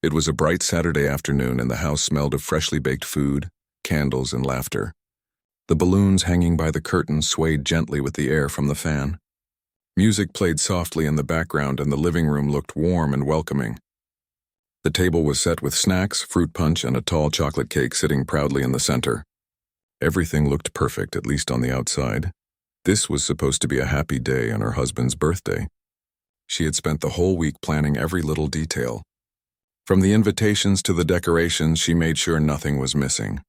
It was a bright Saturday afternoon and the house smelled of freshly baked food, candles, and laughter. The balloons hanging by the curtains swayed gently with the air from the fan. Music played softly in the background and the living room looked warm and welcoming. The table was set with snacks, fruit punch, and a tall chocolate cake sitting proudly in the center. Everything looked perfect, at least on the outside. This was supposed to be a happy day on her husband's birthday. She had spent the whole week planning every little detail. From the invitations to the decorations, she made sure nothing was missing.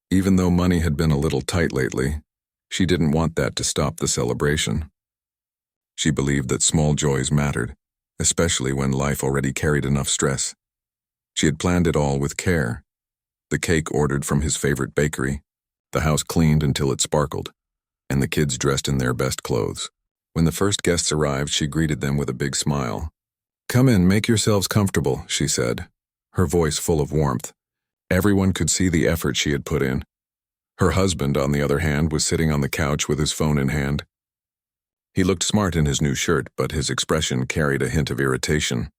Even though money had been a little tight lately, she didn't want that to stop the celebration. She believed that small joys mattered, especially when life already carried enough stress. She had planned it all with care. The cake ordered from his favorite bakery, the house cleaned until it sparkled, and the kids dressed in their best clothes. When the first guests arrived, she greeted them with a big smile. "Come in, make yourselves comfortable," she said, her voice full of warmth. Everyone could see the effort she had put in. Her husband, on the other hand, was sitting on the couch with his phone in hand. He looked smart in his new shirt, but his expression carried a hint of irritation.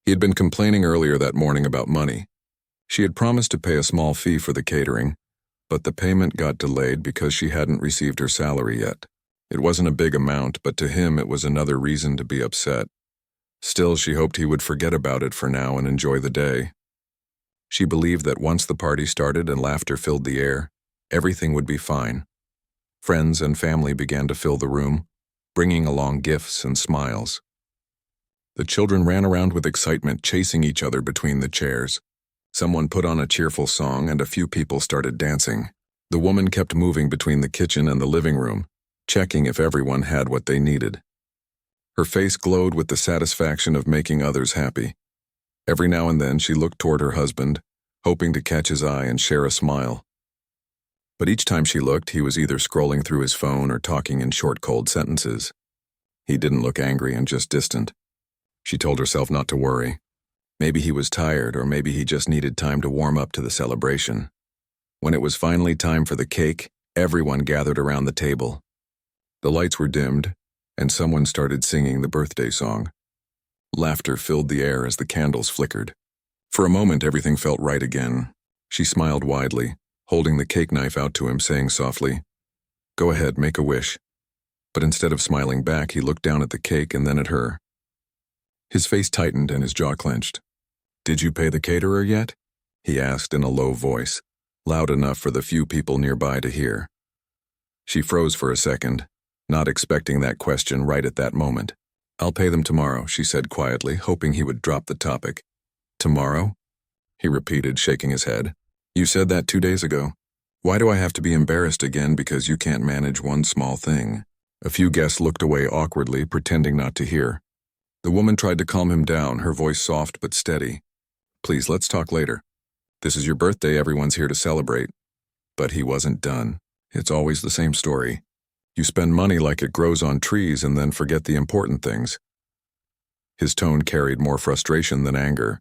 He had been complaining earlier that morning about money. She had promised to pay a small fee for the catering, but the payment got delayed because she hadn't received her salary yet. It wasn't a big amount, but to him it was another reason to be upset. Still, she hoped he would forget about it for now and enjoy the day. She believed that once the party started and laughter filled the air, everything would be fine. Friends and family began to fill the room, bringing along gifts and smiles. The children ran around with excitement, chasing each other between the chairs. Someone put on a cheerful song and a few people started dancing. The woman kept moving between the kitchen and the living room, checking if everyone had what they needed. Her face glowed with the satisfaction of making others happy. Every now and then she looked toward her husband, hoping to catch his eye and share a smile. But each time she looked, he was either scrolling through his phone or talking in short, cold sentences. He didn't look angry and just distant. She told herself not to worry. Maybe he was tired, or maybe he just needed time to warm up to the celebration. When it was finally time for the cake, everyone gathered around the table. The lights were dimmed, and someone started singing the birthday song. Laughter filled the air as the candles flickered. For a moment, everything felt right again. She smiled widely, holding the cake knife out to him, saying softly, "Go ahead, make a wish." But instead of smiling back, he looked down at the cake and then at her. His face tightened and his jaw clenched. "Did you pay the caterer yet?" he asked in a low voice, loud enough for the few people nearby to hear. She froze for a second, not expecting that question right at that moment. "I'll pay them tomorrow," she said quietly, hoping he would drop the topic. "Tomorrow?" he repeated, shaking his head. "You said that 2 days ago. Why do I have to be embarrassed again because you can't manage one small thing?" A few guests looked away awkwardly, pretending not to hear. The woman tried to calm him down, her voice soft but steady. "Please, let's talk later. This is your birthday, everyone's here to celebrate." But he wasn't done. "It's always the same story. You spend money like it grows on trees and then forget the important things." His tone carried more frustration than anger,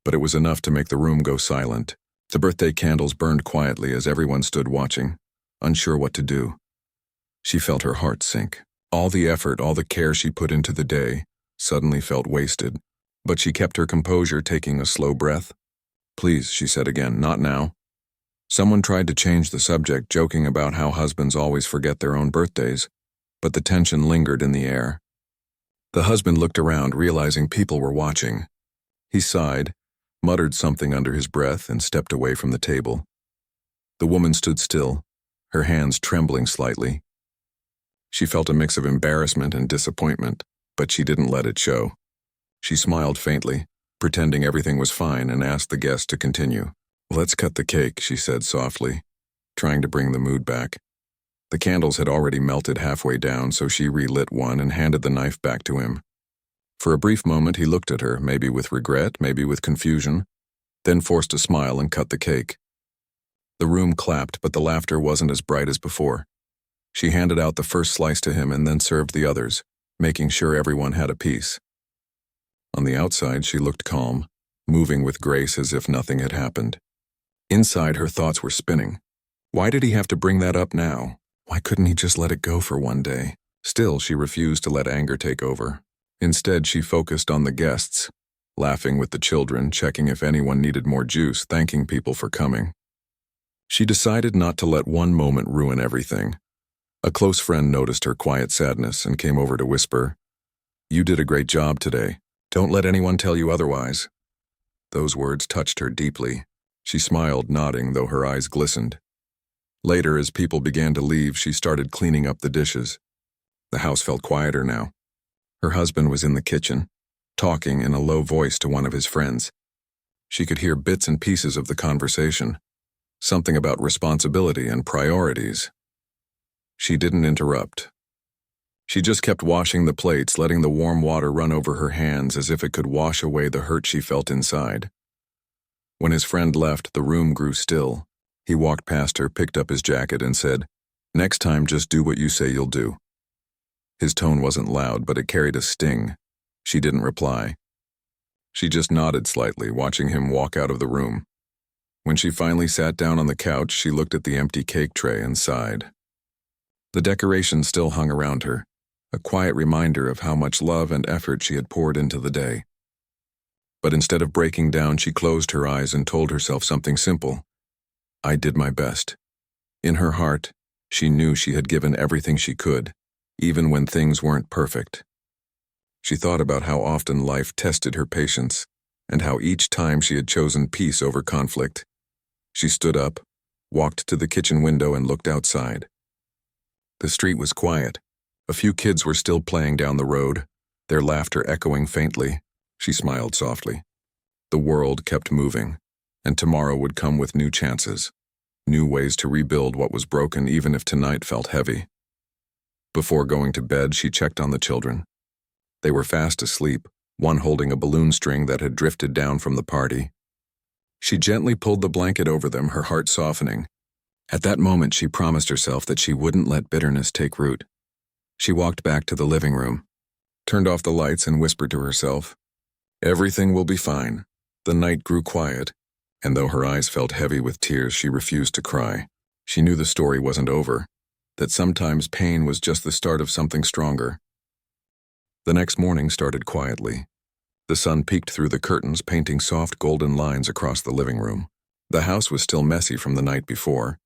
but it was enough to make the room go silent. The birthday candles burned quietly as everyone stood watching, unsure what to do. She felt her heart sink. All the effort, all the care she put into the day, suddenly felt wasted, but she kept her composure, taking a slow breath. "Please," she said again, "not now." Someone tried to change the subject, joking about how husbands always forget their own birthdays, but the tension lingered in the air. The husband looked around, realizing people were watching. He sighed, muttered something under his breath, and stepped away from the table. The woman stood still, her hands trembling slightly. She felt a mix of embarrassment and disappointment, but she didn't let it show. She smiled faintly, pretending everything was fine, and asked the guest to continue. "Let's cut the cake," she said softly, trying to bring the mood back. The candles had already melted halfway down, so she relit one and handed the knife back to him. For a brief moment he looked at her, maybe with regret, maybe with confusion, then forced a smile and cut the cake. The room clapped, but the laughter wasn't as bright as before. She handed out the first slice to him and then served the others, making sure everyone had a piece. On the outside, she looked calm, moving with grace as if nothing had happened. Inside, her thoughts were spinning. Why did he have to bring that up now? Why couldn't he just let it go for one day? Still, she refused to let anger take over. Instead, she focused on the guests. laughing with the children, checking if anyone needed more juice, thanking people for coming. She decided not to let one moment ruin everything. A close friend noticed her quiet sadness and came over to whisper, "You did a great job today. Don't let anyone tell you otherwise." Those words touched her deeply. She smiled, nodding, though her eyes glistened. Later, as people began to leave, she started cleaning up the dishes. The house felt quieter now. Her husband was in the kitchen, talking in a low voice to one of his friends. She could hear bits and pieces of the conversation, something about responsibility and priorities. She didn't interrupt. She just kept washing the plates, letting the warm water run over her hands as if it could wash away the hurt she felt inside. When his friend left, the room grew still. He walked past her, picked up his jacket, and said, "Next time, just do what you say you'll do." His tone wasn't loud, but it carried a sting. She didn't reply. She just nodded slightly, watching him walk out of the room. When she finally sat down on the couch, she looked at the empty cake tray and sighed. The decorations still hung around her, a quiet reminder of how much love and effort she had poured into the day. But instead of breaking down, she closed her eyes and told herself something simple. "I did my best." In her heart, she knew she had given everything she could, even when things weren't perfect. She thought about how often life tested her patience, and how each time she had chosen peace over conflict. She stood up, walked to the kitchen window, and looked outside. The street was quiet. A few kids were still playing down the road, their laughter echoing faintly. She smiled softly. The world kept moving, and tomorrow would come with new chances, new ways to rebuild what was broken, even if tonight felt heavy. Before going to bed, she checked on the children. They were fast asleep, one holding a balloon string that had drifted down from the party. She gently pulled the blanket over them, her heart softening. At that moment, she promised herself that she wouldn't let bitterness take root. She walked back to the living room, turned off the lights, and whispered to herself, "Everything will be fine." The night grew quiet, and though her eyes felt heavy with tears, she refused to cry. She knew the story wasn't over, that sometimes pain was just the start of something stronger. The next morning started quietly. The sun peeked through the curtains, painting soft golden lines across the living room. The house was still messy from the night before.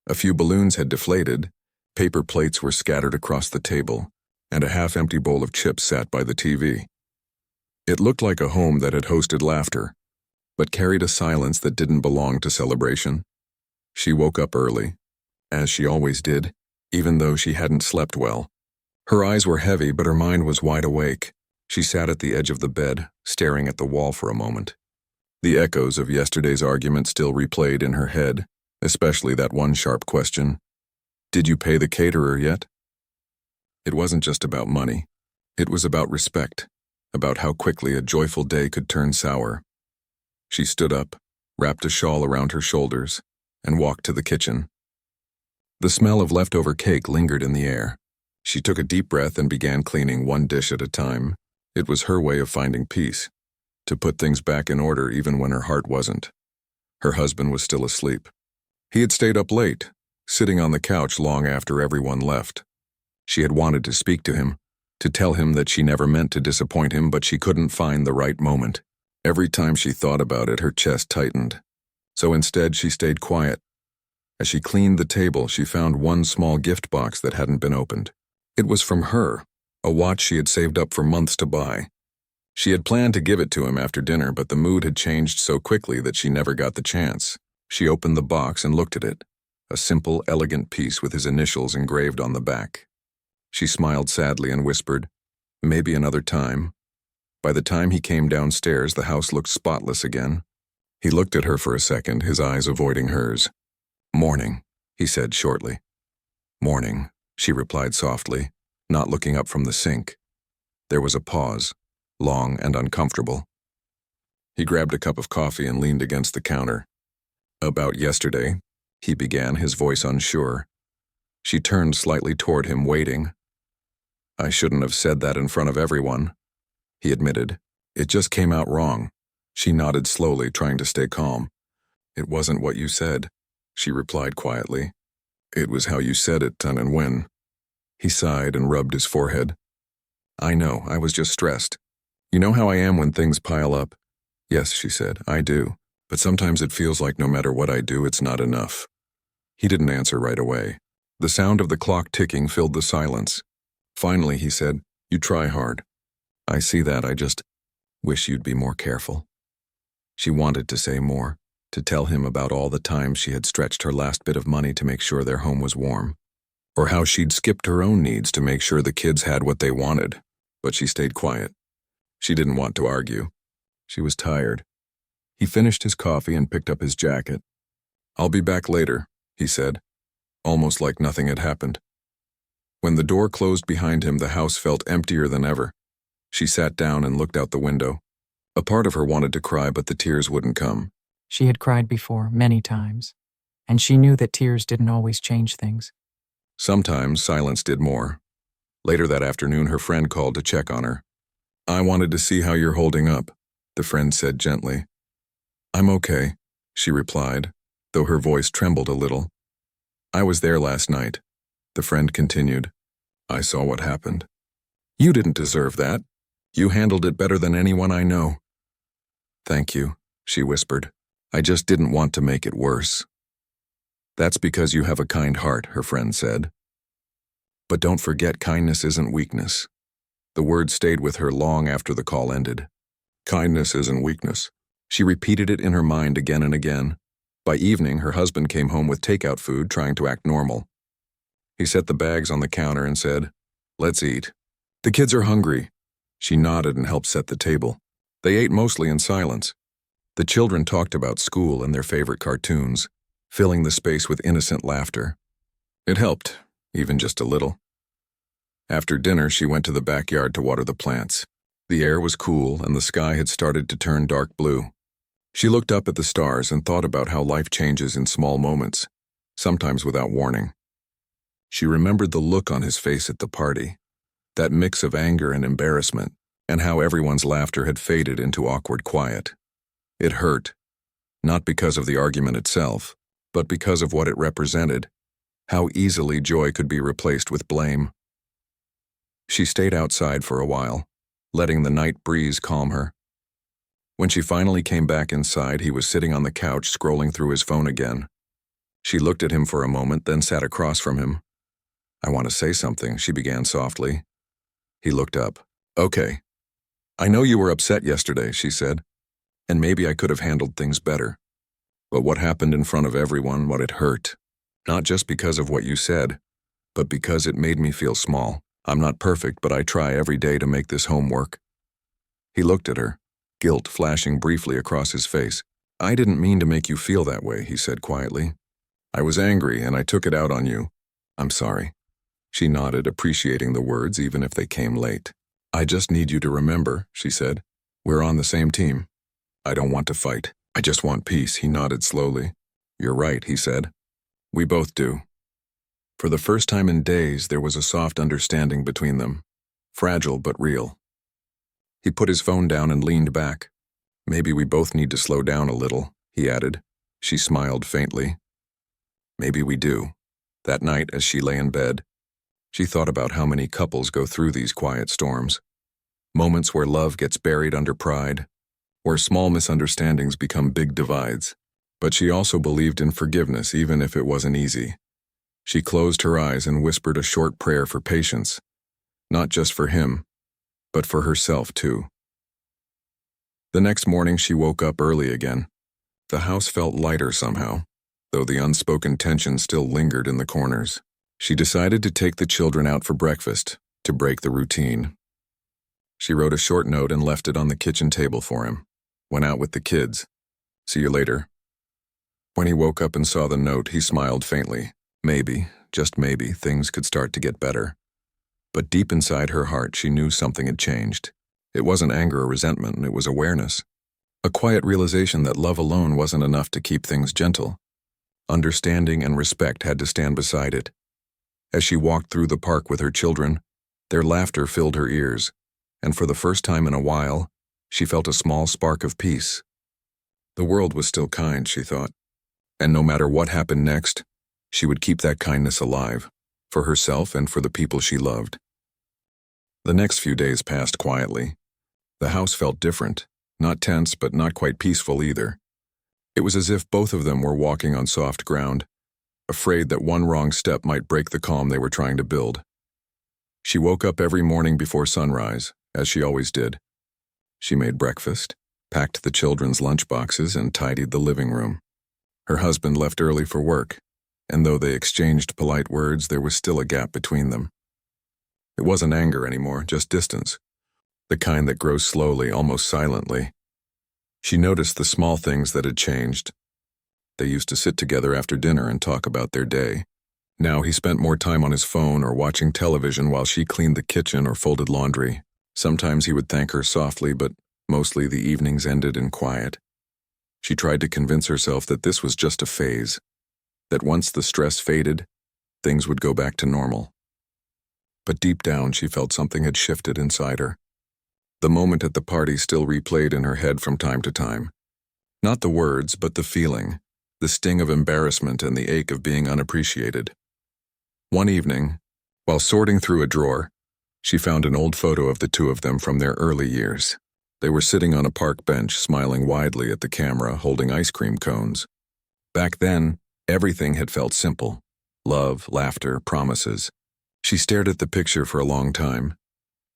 A few balloons had deflated, paper plates were scattered across the table, and a half-empty bowl of chips sat by the TV. It looked like a home that had hosted laughter, but carried a silence that didn't belong to celebration. She woke up early, as she always did, even though she hadn't slept well. Her eyes were heavy, but her mind was wide awake. She sat at the edge of the bed, staring at the wall for a moment. The echoes of yesterday's argument still replayed in her head, especially that one sharp question, "Did you pay the caterer yet?" It wasn't just about money. It was about respect, about how quickly a joyful day could turn sour. She stood up, wrapped a shawl around her shoulders, and walked to the kitchen. The smell of leftover cake lingered in the air. She took a deep breath and began cleaning one dish at a time. It was her way of finding peace, to put things back in order even when her heart wasn't. Her husband was still asleep. He had stayed up late, sitting on the couch long after everyone left. She had wanted to speak to him, to tell him that she never meant to disappoint him, but she couldn't find the right moment. Every time she thought about it, her chest tightened. So instead, she stayed quiet. As she cleaned the table, she found one small gift box that hadn't been opened. It was from her, a watch she had saved up for months to buy. She had planned to give it to him after dinner, but the mood had changed so quickly that she never got the chance. She opened the box and looked at it, a simple, elegant piece with his initials engraved on the back. She smiled sadly and whispered, "Maybe another time." By the time he came downstairs, the house looked spotless again. He looked at her for a second, his eyes avoiding hers. "Morning," he said shortly. "Morning," she replied softly, not looking up from the sink. There was a pause, long and uncomfortable. He grabbed a cup of coffee and leaned against the counter. "About yesterday," he began, his voice unsure. She turned slightly toward him, waiting. "I shouldn't have said that in front of everyone," he admitted. "It just came out wrong." She nodded slowly, trying to stay calm. "It wasn't what you said," she replied quietly. "It was how you said it and when." He sighed and rubbed his forehead. "I know, I was just stressed. You know how I am when things pile up. Yes, she said, I do. But sometimes it feels like no matter what I do, it's not enough. He didn't answer right away. The sound of the clock ticking filled the silence. Finally, he said, You try hard. I see that, I just wish you'd be more careful. She wanted to say more, to tell him about all the times she had stretched her last bit of money to make sure their home was warm, or how she'd skipped her own needs to make sure the kids had what they wanted. But she stayed quiet. She didn't want to argue. She was tired. He finished his coffee and picked up his jacket. I'll be back later, he said, almost like nothing had happened. When the door closed behind him, the house felt emptier than ever. She sat down and looked out the window. A part of her wanted to cry, but the tears wouldn't come. She had cried before, many times, and she knew that tears didn't always change things. Sometimes silence did more. Later that afternoon, her friend called to check on her. I wanted to see how you're holding up, the friend said gently. I'm okay, she replied, though her voice trembled a little. I was there last night, the friend continued. I saw what happened. You didn't deserve that. You handled it better than anyone I know. Thank you, she whispered. I just didn't want to make it worse. That's because you have a kind heart, her friend said. But don't forget, kindness isn't weakness. The word stayed with her long after the call ended. Kindness isn't weakness. She repeated it in her mind again and again. By evening, her husband came home with takeout food, trying to act normal. He set the bags on the counter and said, Let's eat. The kids are hungry. She nodded and helped set the table. They ate mostly in silence. The children talked about school and their favorite cartoons, filling the space with innocent laughter. It helped, even just a little. After dinner, she went to the backyard to water the plants. The air was cool and the sky had started to turn dark blue. She looked up at the stars and thought about how life changes in small moments, sometimes without warning. She remembered the look on his face at the party, that mix of anger and embarrassment, and how everyone's laughter had faded into awkward quiet. It hurt, not because of the argument itself, but because of what it represented, how easily joy could be replaced with blame. She stayed outside for a while, letting the night breeze calm her. When she finally came back inside, he was sitting on the couch scrolling through his phone again. She looked at him for a moment, then sat across from him. I want to say something, she began softly. He looked up. Okay. I know you were upset yesterday, she said, and maybe I could have handled things better. But what happened in front of everyone, what it hurt, not just because of what you said, but because it made me feel small. I'm not perfect, but I try every day to make this home work. He looked at her, guilt flashing briefly across his face. I didn't mean to make you feel that way, he said quietly. I was angry and I took it out on you. I'm sorry. She nodded, appreciating the words even if they came late. I just need you to remember, she said. We're on the same team. I don't want to fight. I just want peace, he nodded slowly. You're right, he said. We both do. For the first time in days, there was a soft understanding between them. Fragile but real. He put his phone down and leaned back. Maybe we both need to slow down a little, he added. She smiled faintly. Maybe we do. That night, as she lay in bed, she thought about how many couples go through these quiet storms. Moments where love gets buried under pride, where small misunderstandings become big divides. But she also believed in forgiveness, even if it wasn't easy. She closed her eyes and whispered a short prayer for patience, not just for him, but for herself too. The next morning she woke up early again. The house felt lighter somehow, though the unspoken tension still lingered in the corners. She decided to take the children out for breakfast, to break the routine. She wrote a short note and left it on the kitchen table for him. Went out with the kids. See you later. When he woke up and saw the note, he smiled faintly. Maybe, just maybe, things could start to get better. But deep inside her heart, she knew something had changed. It wasn't anger or resentment, it was awareness. A quiet realization that love alone wasn't enough to keep things gentle. Understanding and respect had to stand beside it. As she walked through the park with her children, their laughter filled her ears, and for the first time in a while, she felt a small spark of peace. The world was still kind, she thought, and no matter what happened next, she would keep that kindness alive, for herself and for the people she loved. The next few days passed quietly. The house felt different, Not tense, but not quite peaceful either. It was as if both of them were walking on soft ground, afraid that one wrong step might break the calm they were trying to build. She woke up every morning before sunrise, as she always did. She made breakfast, packed the children's lunchboxes, and tidied the living room. Her husband left early for work, and though they exchanged polite words, there was still a gap between them. It wasn't anger anymore, just distance, the kind that grows slowly, almost silently. She noticed the small things that had changed. They used to sit together after dinner and talk about their day. Now he spent more time on his phone or watching television while she cleaned the kitchen or folded laundry. Sometimes he would thank her softly, but mostly the evenings ended in quiet. She tried to convince herself that this was just a phase, that once the stress faded, things would go back to normal. But deep down, she felt something had shifted inside her. The moment at the party still replayed in her head from time to time. Not the words, but the feeling, the sting of embarrassment and the ache of being unappreciated. One evening, while sorting through a drawer, she found an old photo of the two of them from their early years. They were sitting on a park bench, smiling widely at the camera, holding ice cream cones. Back then, everything had felt simple. Love, laughter, promises. She stared at the picture for a long time,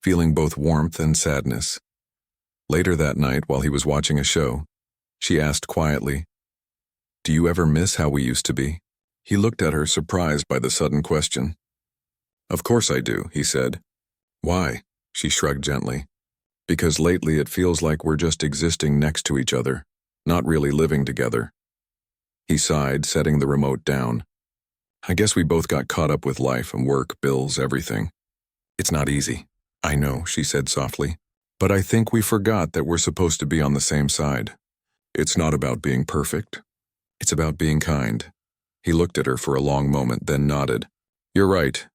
feeling both warmth and sadness. Later that night, while he was watching a show, she asked quietly, "Do you ever miss how we used to be?" He looked at her, surprised by the sudden question. "Of course I do," he said. "Why?" She shrugged gently. "Because lately it feels like we're just existing next to each other, not really living together." He sighed, setting the remote down. "I guess we both got caught up with life and work, bills, everything. It's not easy." "I know," she said softly. "But I think we forgot that we're supposed to be on the same side. It's not about being perfect. It's about being kind." He looked at her for a long moment, then nodded. "You're right.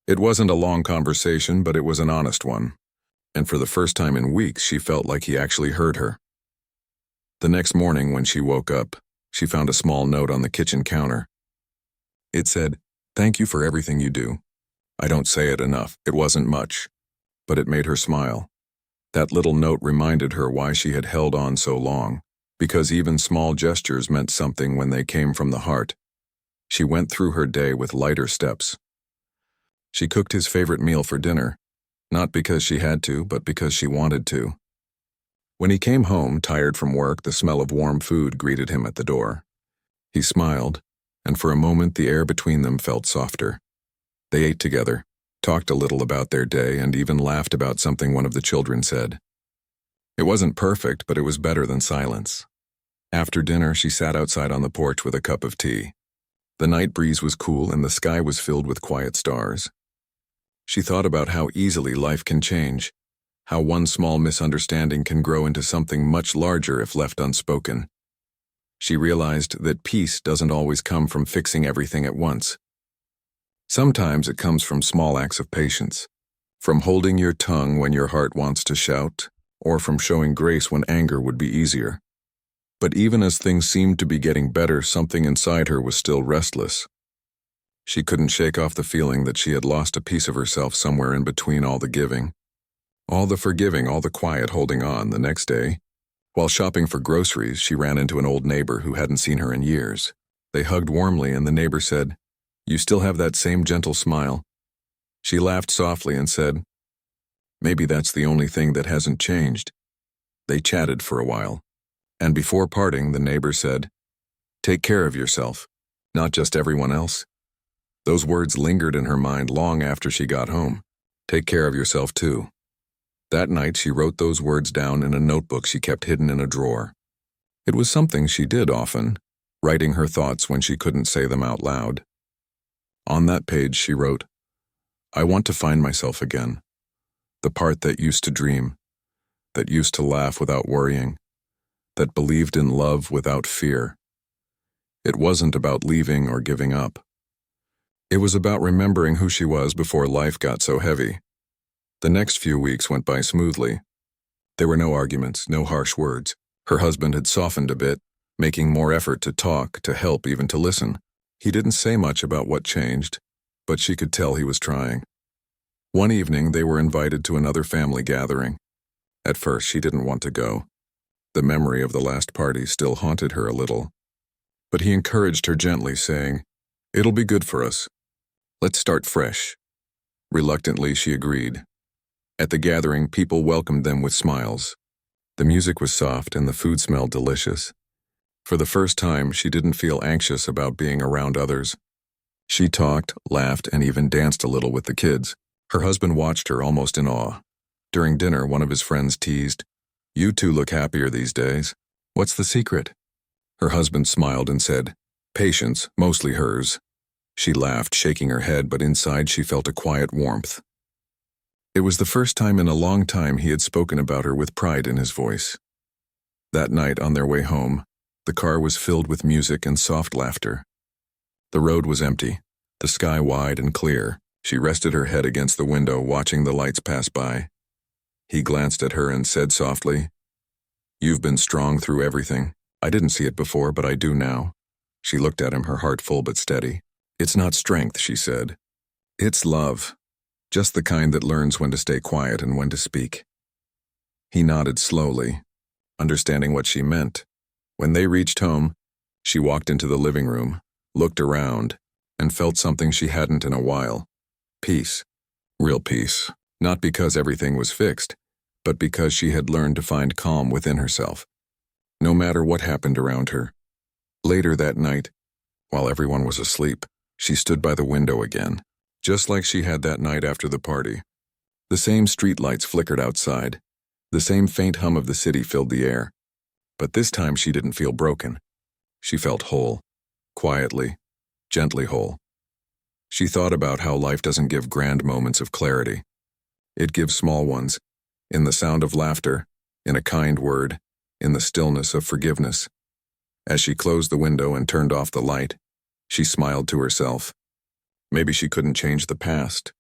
It wasn't a long conversation, but it was an honest one." And for the first time in weeks, she felt like he actually heard her. The next morning, when she woke up, she found a small note on the kitchen counter. It said, "Thank you for everything you do. I don't say it enough. It wasn't much." But it made her smile. That little note reminded her why she had held on so long, because even small gestures meant something when they came from the heart. She went through her day with lighter steps. She cooked his favorite meal for dinner, not because she had to, but because she wanted to. When he came home, tired from work, the smell of warm food greeted him at the door. He smiled, and for a moment the air between them felt softer. They ate together, talked a little about their day, and even laughed about something one of the children said. It wasn't perfect, but it was better than silence. After dinner, she sat outside on the porch with a cup of tea. The night breeze was cool and the sky was filled with quiet stars. She thought about how easily life can change, how one small misunderstanding can grow into something much larger if left unspoken. She realized that peace doesn't always come from fixing everything at once. Sometimes it comes from small acts of patience, from holding your tongue when your heart wants to shout, or from showing grace when anger would be easier. But even as things seemed to be getting better, something inside her was still restless. She couldn't shake off the feeling that she had lost a piece of herself somewhere in between all the giving, all the forgiving, all the quiet holding on. The next day, while shopping for groceries, she ran into an old neighbor who hadn't seen her in years. They hugged warmly, and the neighbor said, "You still have that same gentle smile." She laughed softly and said, "Maybe that's the only thing that hasn't changed." They chatted for a while, and before parting, the neighbor said, "Take care of yourself, not just everyone else." Those words lingered in her mind long after she got home. Take care of yourself too. That night, she wrote those words down in a notebook she kept hidden in a drawer. It was something she did often, writing her thoughts when she couldn't say them out loud. On that page, she wrote, "I want to find myself again. The part that used to dream, that used to laugh without worrying, that believed in love without fear. It wasn't about leaving or giving up. It was about remembering who she was before life got so heavy." The next few weeks went by smoothly. There were no arguments, no harsh words. Her husband had softened a bit, making more effort to talk, to help, even to listen. He didn't say much about what changed, but she could tell he was trying. One evening, they were invited to another family gathering. At first, she didn't want to go. The memory of the last party still haunted her a little. But he encouraged her gently, saying, "It'll be good for us. Let's start fresh." Reluctantly, she agreed. At the gathering, people welcomed them with smiles. The music was soft and the food smelled delicious. For the first time, she didn't feel anxious about being around others. She talked, laughed, and even danced a little with the kids. Her husband watched her almost in awe. During dinner, one of his friends teased, "You two look happier these days. What's the secret?" Her husband smiled and said, "Patience, mostly hers." She laughed, shaking her head, but inside she felt a quiet warmth. It was the first time in a long time he had spoken about her with pride in his voice. That night, on their way home, the car was filled with music and soft laughter. The road was empty, the sky wide and clear. She rested her head against the window, watching the lights pass by. He glanced at her and said softly, "You've been strong through everything. I didn't see it before, but I do now." She looked at him, her heart full but steady. "It's not strength," she said. "It's love. Just the kind that learns when to stay quiet and when to speak." He nodded slowly, understanding what she meant. When they reached home, she walked into the living room, looked around, and felt something she hadn't in a while. Peace. Real peace. Not because everything was fixed, but because she had learned to find calm within herself, no matter what happened around her. Later that night, while everyone was asleep, she stood by the window again, just like she had that night after the party. The same streetlights flickered outside. The same faint hum of the city filled the air. But this time she didn't feel broken. She felt whole, quietly, gently whole. She thought about how life doesn't give grand moments of clarity. It gives small ones, in the sound of laughter, in a kind word, in the stillness of forgiveness. As she closed the window and turned off the light, she smiled to herself. Maybe she couldn't change the past,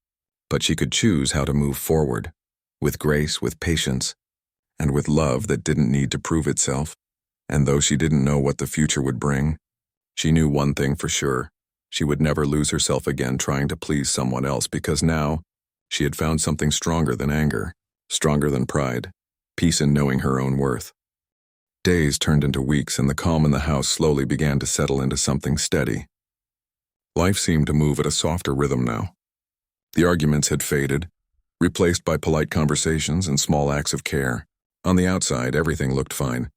but she could choose how to move forward, with grace, with patience, and with love that didn't need to prove itself. And though she didn't know what the future would bring, she knew one thing for sure. She would never lose herself again trying to please someone else, because now she had found something stronger than anger, stronger than pride, peace in knowing her own worth. Days turned into weeks, and the calm in the house slowly began to settle into something steady. Life seemed to move at a softer rhythm now. The arguments had faded, replaced by polite conversations and small acts of care. On the outside, everything looked fine.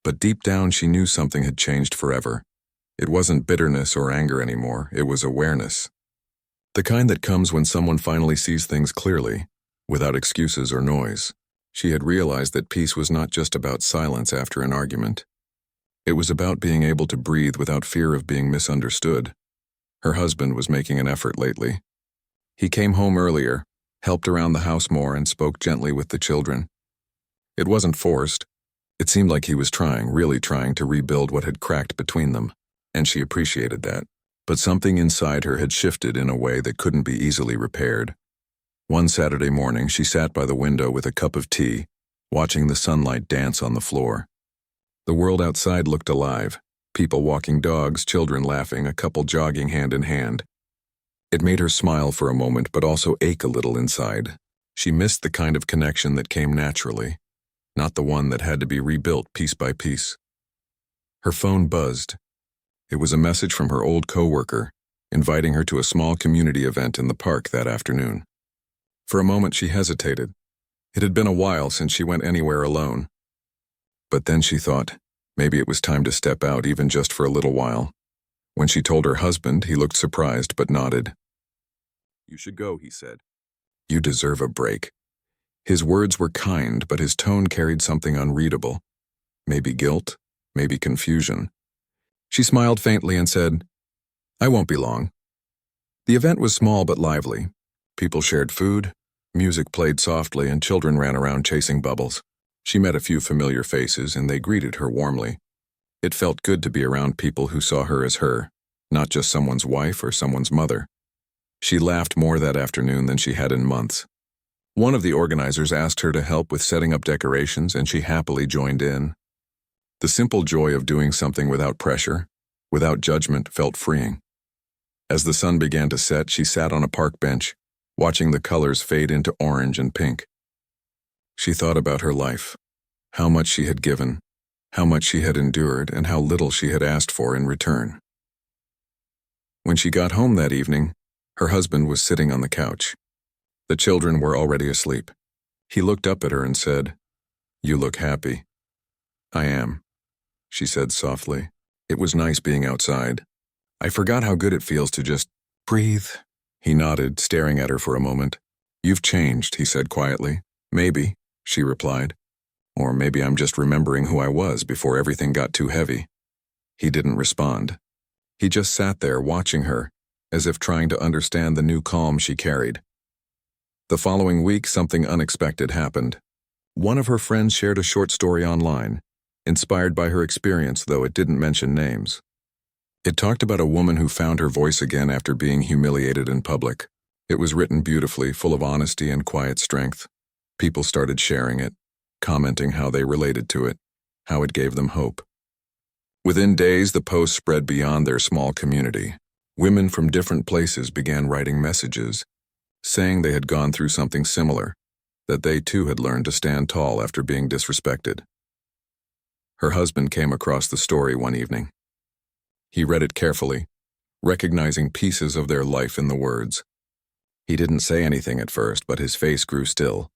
But deep down, she knew something had changed forever. It wasn't bitterness or anger anymore, it was awareness. The kind that comes when someone finally sees things clearly, without excuses or noise. She had realized that peace was not just about silence after an argument. It was about being able to breathe without fear of being misunderstood. Her husband was making an effort lately. He came home earlier, helped around the house more, and spoke gently with the children. It wasn't forced. It seemed like he was trying, really trying to rebuild what had cracked between them, and she appreciated that. But something inside her had shifted in a way that couldn't be easily repaired. One Saturday morning, she sat by the window with a cup of tea, watching the sunlight dance on the floor. The world outside looked alive. People walking dogs, children laughing, a couple jogging hand in hand. It made her smile for a moment, but also ache a little inside. She missed the kind of connection that came naturally, not the one that had to be rebuilt piece by piece. Her phone buzzed. It was a message from her old coworker, inviting her to a small community event in the park that afternoon. For a moment she hesitated. It had been a while since she went anywhere alone. But then she thought, maybe it was time to step out, even just for a little while. When she told her husband, he looked surprised but nodded. "You should go," he said. "You deserve a break." His words were kind, but his tone carried something unreadable. Maybe guilt, maybe confusion. She smiled faintly and said, "I won't be long." The event was small but lively. People shared food, music played softly, and children ran around chasing bubbles. She met a few familiar faces, and they greeted her warmly. It felt good to be around people who saw her as her, not just someone's wife or someone's mother. She laughed more that afternoon than she had in months. One of the organizers asked her to help with setting up decorations, and she happily joined in. The simple joy of doing something without pressure, without judgment, felt freeing. As the sun began to set, she sat on a park bench, watching the colors fade into orange and pink. She thought about her life, how much she had given, how much she had endured and how little she had asked for in return. When she got home that evening, her husband was sitting on the couch. The children were already asleep. He looked up at her and said, "You look happy." "I am," she said softly. "It was nice being outside. I forgot how good it feels to just breathe." He nodded, staring at her for a moment. "You've changed," he said quietly. "Maybe," she replied. "Or maybe I'm just remembering who I was before everything got too heavy." He didn't respond. He just sat there watching her, as if trying to understand the new calm she carried. The following week, something unexpected happened. One of her friends shared a short story online, inspired by her experience, though it didn't mention names. It talked about a woman who found her voice again after being humiliated in public. It was written beautifully, full of honesty and quiet strength. People started sharing it, commenting how they related to it, how it gave them hope. Within days, the post spread beyond their small community. Women from different places began writing messages, saying they had gone through something similar, that they too had learned to stand tall after being disrespected. Her husband came across the story one evening. He read it carefully, recognizing pieces of their life in the words. He didn't say anything at first, but his face grew still.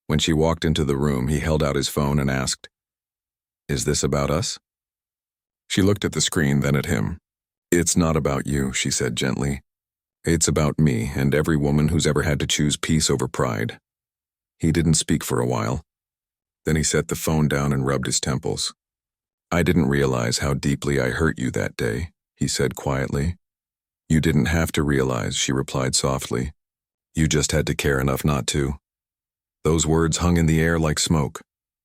When she walked into the room, he held out his phone and asked, "Is this about us?" She looked at the screen, then at him. "It's not about you," she said gently. "It's about me and every woman who's ever had to choose peace over pride." He didn't speak for a while. Then he set the phone down and rubbed his temples. "I didn't realize how deeply I hurt you that day," he said quietly. "You didn't have to realize," she replied softly. "You just had to care enough not to." Those words hung in the air like smoke.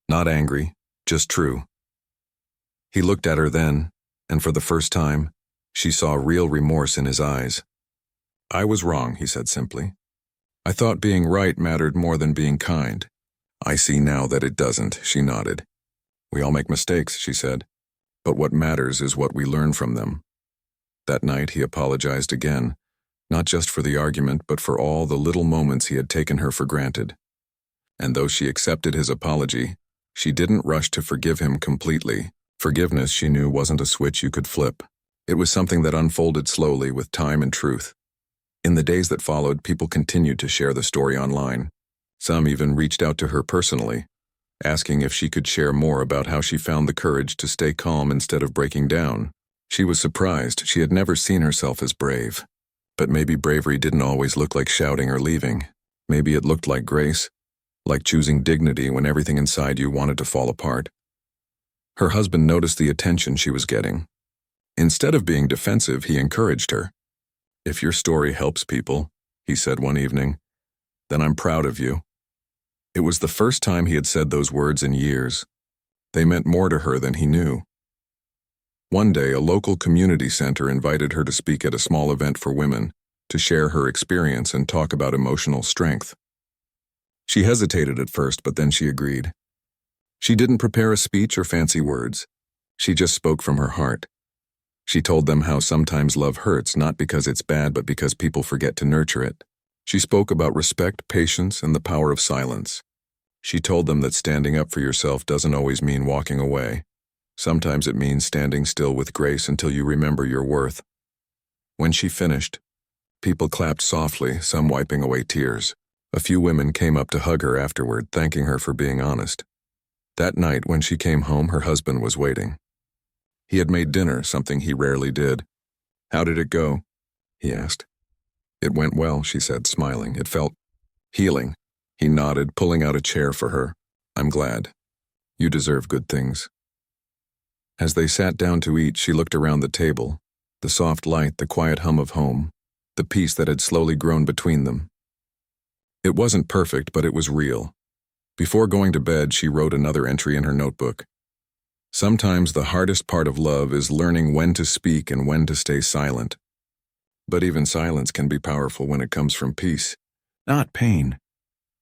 Not angry, just true. He looked at her then, and for the first time, she saw real remorse in his eyes. "I was wrong," he said simply. "I thought being right mattered more than being kind." "I see now that it doesn't," she nodded. "We all make mistakes," she said. "But what matters is what we learn from them." That night he apologized again, not just for the argument, but for all the little moments he had taken her for granted. And though she accepted his apology, she didn't rush to forgive him completely. Forgiveness, she knew, wasn't a switch you could flip. It was something that unfolded slowly with time and truth. In the days that followed, people continued to share the story online. Some even reached out to her personally, asking if she could share more about how she found the courage to stay calm instead of breaking down. She was surprised. She had never seen herself as brave. But maybe bravery didn't always look like shouting or leaving. Maybe it looked like grace, like choosing dignity when everything inside you wanted to fall apart. Her husband noticed the attention she was getting. Instead of being defensive, he encouraged her. "If your story helps people," he said one evening, "then I'm proud of you." It was the first time he had said those words in years. They meant more to her than he knew. One day, a local community center invited her to speak at a small event for women, to share her experience and talk about emotional strength. She hesitated at first, but then she agreed. She didn't prepare a speech or fancy words. She just spoke from her heart. She told them how sometimes love hurts, not because it's bad, but because people forget to nurture it. She spoke about respect, patience, and the power of silence. She told them that standing up for yourself doesn't always mean walking away. Sometimes it means standing still with grace until you remember your worth. When she finished, people clapped softly, some wiping away tears. A few women came up to hug her afterward, thanking her for being honest. That night, when she came home, her husband was waiting. He had made dinner, something he rarely did. "How did it go?" he asked. "It went well," she said, smiling. "It felt healing." He nodded, pulling out a chair for her. "I'm glad. You deserve good things." As they sat down to eat, she looked around the table, the soft light, the quiet hum of home, the peace that had slowly grown between them. It wasn't perfect, but it was real. Before going to bed, she wrote another entry in her notebook. "Sometimes the hardest part of love is learning when to speak and when to stay silent. But even silence can be powerful when it comes from peace, not pain."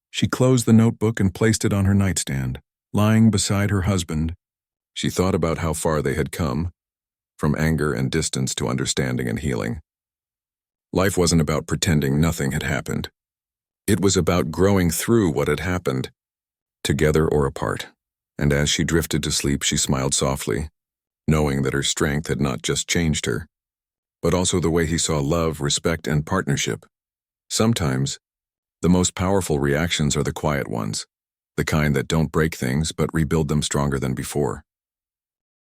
She closed the notebook and placed it on her nightstand, lying beside her husband. She thought about how far they had come, from anger and distance to understanding and healing. Life wasn't about pretending nothing had happened. It was about growing through what had happened, together or apart. And as she drifted to sleep, she smiled softly, knowing that her strength had not just changed her, but also the way he saw love, respect, and partnership. Sometimes, the most powerful reactions are the quiet ones, the kind that don't break things but rebuild them stronger than before.